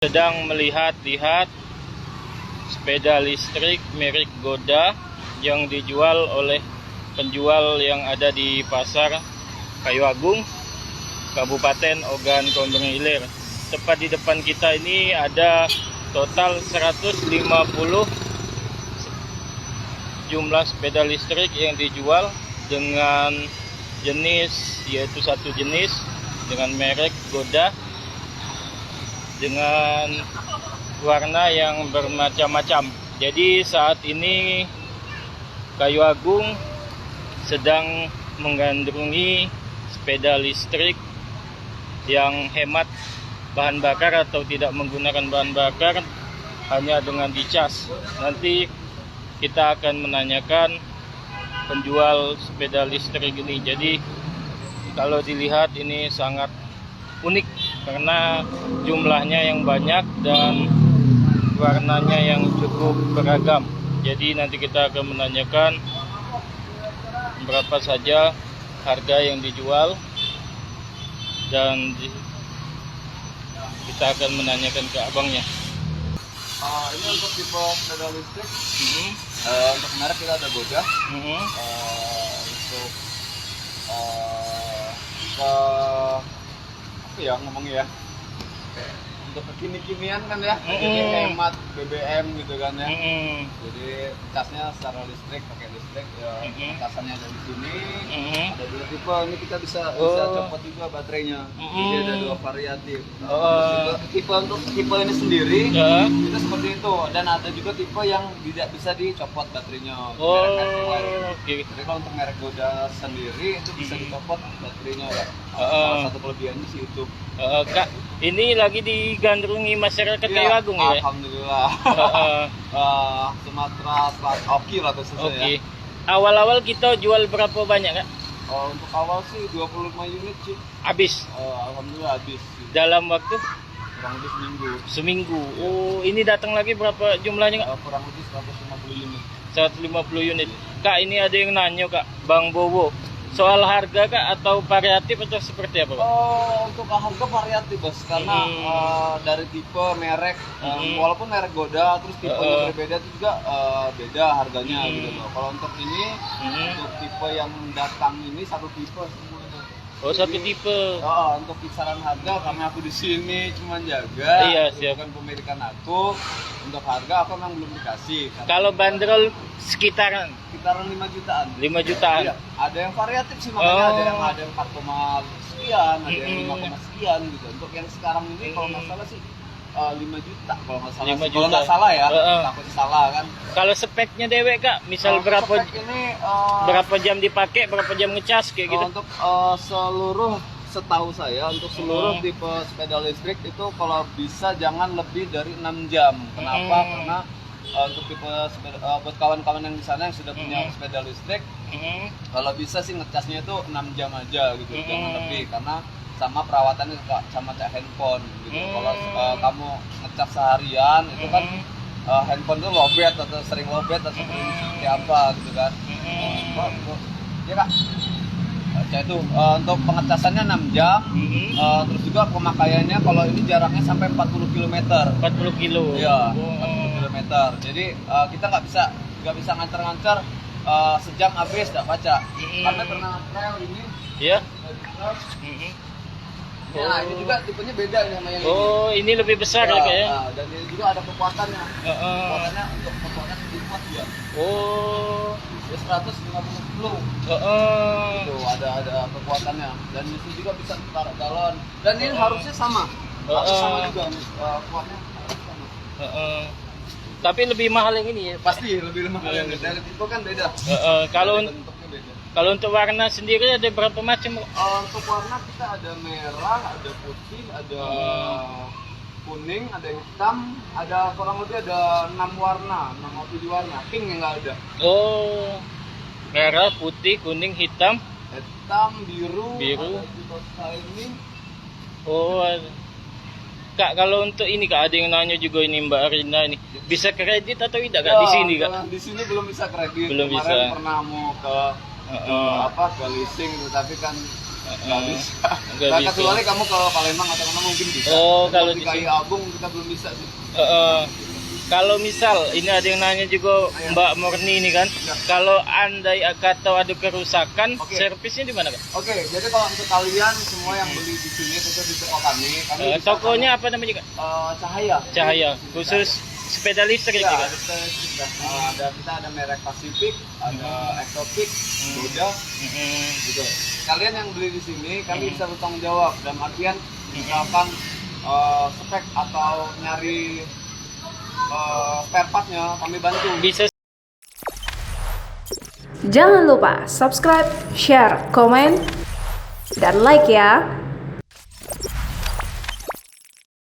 Sedang melihat-lihat sepeda listrik merek Goda yang dijual oleh penjual yang ada di pasar Kayu Agung, Kabupaten Ogan Komering Ilir. Tepat di depan kita ini ada total 150 jumlah sepeda listrik yang dijual dengan jenis, yaitu satu jenis dengan merek Goda dengan warna yang bermacam-macam. Jadi saat ini Kayu Agung sedang menggandrungi sepeda listrik yang hemat bahan bakar atau tidak menggunakan bahan bakar, hanya dengan dicas. Nanti kita akan menanyakan penjual sepeda listrik ini. Jadi kalau dilihat ini sangat unik karena jumlahnya yang banyak dan warnanya yang cukup beragam. Jadi nanti kita akan menanyakan berapa saja harga yang dijual dan kita akan menanyakan ke abangnya. Ini untuk tipe sepeda listrik. Untuk merek kita ada Goda. Untuk apa ya ngomongnya ya? Untuk kekini-kinian kan ya, jadi hemat BBM gitu kan ya. Jadi casnya secara listrik, pakai listrik ya. Casannya ada di sini. Ada dua tipe. Ini kita bisa copot juga baterainya. Jadi ada dua variatif. Tipe untuk tipe ini sendiri itu seperti itu, dan ada juga tipe yang tidak bisa dicopot baterainya. Jadi kalau untuk merek Goda sendiri itu bisa dicopot baterainya ya. Salah satu kelebihannya sih itu. Kak, ini lagi digandrungi masyarakat Kayu Agung ya? Alhamdulillah. Sumatera Selatan oke lah khususnya ya. Awal-awal kita jual berapa banyak, Kak? Untuk awal sih 25 unit sih. Habis? Alhamdulillah habis. Dalam waktu? Kurang lebih Seminggu. Oh, ini datang lagi berapa jumlahnya, Kak? Kurang lebih 150 unit. 150 unit. Kak, ini ada yang nanya, Kak, Bang Bowo. Soal harga, Kak, atau variatif atau seperti apa, Kak? Untuk harga variatif, Bos, karena dari tipe, merek, walaupun merek Goda, terus tipenya berbeda itu juga beda harganya gitu loh. Kalau untuk ini, untuk tipe yang datang ini satu tipe semuanya. Oh, satu tipe. Untuk kisaran harga, karena aku di sini cuma jaga, bukan pemilikan aku. Untuk harga aku memang belum dikasih. Kalau bandrol sekitaran 5 jutaan. 5 jutaan. Iya, ada yang variatif sih, makanya ada yang 4, sekian, ada yang 5, sekian gitu. Untuk yang sekarang ini kalau nggak salah sih 5 juta kalau nggak salah. 5 juta. Kalau nggak salah ya, takut salah kan. Kalau speknya dewek, Kak, misal berapa spek ini berapa jam dipakai, berapa jam ngecas kayak gitu? Untuk setahu saya untuk seluruh tipe sepeda listrik itu kalau bisa jangan lebih dari 6 jam. Kenapa? Karena untuk tipe sepeda, buat kawan-kawan yang di sana yang sudah punya sepeda listrik, kalau bisa sih ngecasnya itu 6 jam aja gitu, jangan lebih, karena sama perawatannya sama kayak handphone gitu. Kalau kamu ngecas seharian itu kan handphone tuh lowbat atau sering lowbat atau seperti apa gitu kan. Ya Kak, itu untuk pengecasannya 6 jam. Terus juga pemakaiannya kalau ini jaraknya sampai 40 km. 40 kilo. Iya, 40 km. Jadi kita nggak bisa ngancar-ngancar sejam habis nggak baca. Karena pernah trail ini. Iya. Nah, ini juga tipenya beda sama yang ini. Oh, ini lebih besar ya, Kak ya? Dan ini juga ada kekuatannya. Kekuatannya untuk kekuatan lebih kuat ya. Oh. 150 kilo. Tuh ada kekuatannya. Dan itu juga bisa taruh galon. Dan ini harusnya sama. Harus sama juga kuatnya sama. Tapi lebih mahal yang ini ya? Pasti lebih mahal yang ini. Dari tipe kan beda. Kalau untuk warna sendiri ada berapa macam? Untuk warna kita ada merah, ada putih, ada kuning, ada hitam, ada kurang lebih ada 6 warna, 6 atau 7 warna. Pink yang nggak ada. Oh, merah, putih, kuning, hitam, biru. Ada juga shining. Oh, Kak, kalau untuk ini, Kak, ada yang nanya juga ini Mbak Arina ini, bisa kredit atau tidak, Kak, di sini, Kak? Di sini belum bisa kredit. Belum Kemarin bisa. pernah mau ke leasing, tapi kan nggak bisa. Nggak Nah, bisa. kecuali kamu ke Palembang atau mana mungkin bisa. Oh, Tapi kalau di di KAI sini. Agung kita belum bisa sih. Kalau misal ini ada yang nanya juga Ayo. Mbak Murni ini kan, Ya. kalau andai kata ada kerusakan, Oke. servisnya di mana Kak? Oke, jadi kalau untuk kalian semua yang beli di sini khusus di toko kami bisa Tokonya apa namanya Kak? Cahaya. Cahaya, khusus sepeda listrik Ya, ya Kak? kita ada merek Pacific, ada Exotic, Goda, gitu. Kalian yang beli di sini, kami bisa bertanggung jawab dalam artian misalkan spek atau nyari spare partnya kami bantu. Bisa. Jangan lupa subscribe, share, komen, dan like ya.